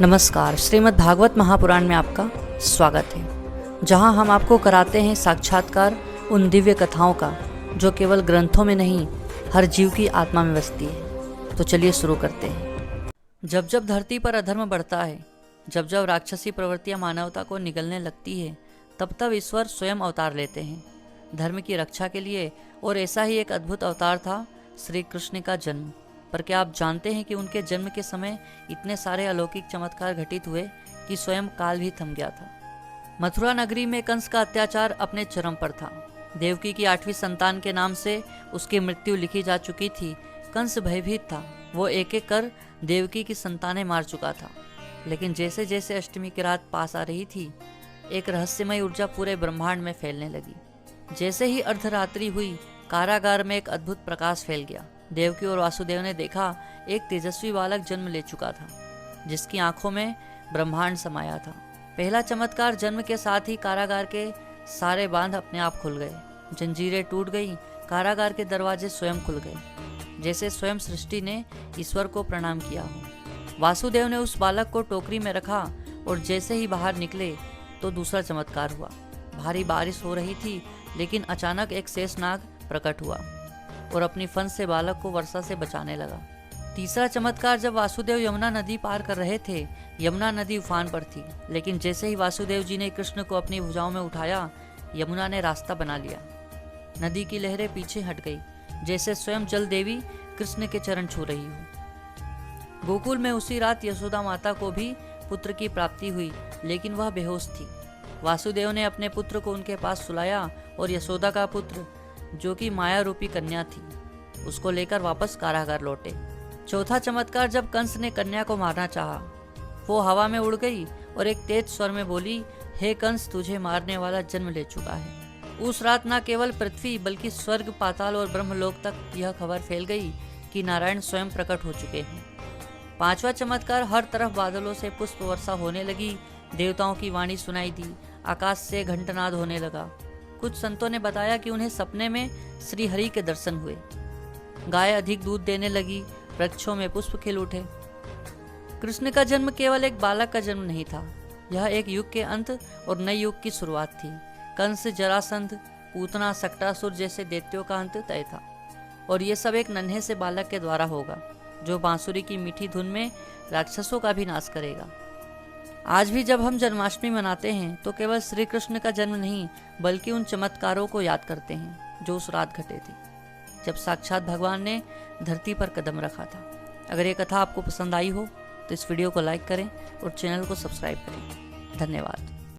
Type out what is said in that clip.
नमस्कार। श्रीमद् भागवत महापुराण में आपका स्वागत है, जहां हम आपको कराते हैं साक्षात्कार उन दिव्य कथाओं का जो केवल ग्रंथों में नहीं, हर जीव की आत्मा में बसती है। तो चलिए शुरू करते हैं। जब जब धरती पर अधर्म बढ़ता है, जब जब राक्षसी प्रवृत्तियां मानवता को निगलने लगती है, तब तब ईश्वर स्वयं अवतार लेते हैं धर्म की रक्षा के लिए। और ऐसा ही एक अद्भुत अवतार था श्री कृष्ण का जन्म। पर क्या आप जानते हैं कि उनके जन्म के समय इतने सारे अलौकिक चमत्कार घटित हुए कि स्वयं काल भी थम गया था। मथुरा नगरी में कंस का अत्याचार अपने चरम पर था। देवकी की 8वीं संतान के नाम से उसकी मृत्यु लिखी जा चुकी थी। कंस भयभीत था। वो एक एक कर देवकी की संतानें मार चुका था। लेकिन जैसे जैसे अष्टमी की रात पास आ रही थी, एक रहस्यमय ऊर्जा पूरे ब्रह्मांड में फैलने लगी। जैसे ही अर्धरात्रि हुई, कारागार में एक अद्भुत प्रकाश फैल गया। देवकी और वासुदेव ने देखा एक तेजस्वी बालक जन्म ले चुका था, जिसकी आंखों में ब्रह्मांड समाया था। पहला चमत्कार जन्म के साथ ही कारागार के सारे बांध अपने आप खुल गए। जंजीरें टूट गई, कारागार के दरवाजे स्वयं खुल गए, जैसे स्वयं सृष्टि ने ईश्वर को प्रणाम किया हो। वासुदेव ने उस बालक को टोकरी में रखा और जैसे ही बाहर निकले तो दूसरा चमत्कार हुआ। भारी बारिश हो रही थी, लेकिन अचानक एक शेषनाग प्रकट हुआ और अपनी फन से बालक को वर्षा से बचाने लगा। तीसरा चमत्कार, जब वासुदेव यमुना नदी पार कर रहे थे, यमुना नदी उफान पर थी, लेकिन जैसे ही वासुदेव जी ने कृष्ण को अपनी भुजाओं में उठाया, यमुना ने रास्ता बना लिया। नदी की लहरें पीछे हट गई, जैसे स्वयं जल देवी कृष्ण के चरण छू रही हो। गोकुल में उसी रात यशोदा माता को भी पुत्र की प्राप्ति हुई, लेकिन वह बेहोश थी। वासुदेव ने अपने पुत्र को उनके पास सुलाया और यशोदा का पुत्र, जो कि माया रूपी कन्या थी, उसको लेकर वापस कारागार लौटे। चौथा चमत्कार, जब कंस ने कन्या को मारना चाहा, वो हवा में उड़ गई और एक तेज स्वर में बोली, हे कंस, तुझे मारने वाला जन्म ले चुका है। उस रात न केवल पृथ्वी बल्कि स्वर्ग, पाताल और ब्रह्मलोक तक यह खबर फैल गई कि नारायण स्वयं प्रकट हो चुके हैं। पांचवा चमत्कार, हर तरफ बादलों से पुष्प वर्षा होने लगी, देवताओं की वाणी सुनाई दी, आकाश से घंटनाद होने लगा। कुछ संतों ने बताया कि उन्हें सपने में श्री हरि के दर्शन हुए। गाय अधिक दूध देने लगी, वृक्षों में पुष्प खिल उठे। कृष्ण का जन्म केवल एक बालक का जन्म नहीं था, यह एक युग के अंत और नए युग की शुरुआत थी। कंस, जरासंध, पूतना, सक्टासुर जैसे दैत्यों का अंत तय था, और ये सब एक नन्हे से बालक के द्वारा होगा, जो बांसुरी की मीठी धुन में राक्षसों का भी नाश करेगा। आज भी जब हम जन्माष्टमी मनाते हैं तो केवल श्री कृष्ण का जन्म नहीं, बल्कि उन चमत्कारों को याद करते हैं जो उस रात घटे थे, जब साक्षात भगवान ने धरती पर कदम रखा था। अगर ये कथा आपको पसंद आई हो तो इस वीडियो को लाइक करें और चैनल को सब्सक्राइब करें। धन्यवाद।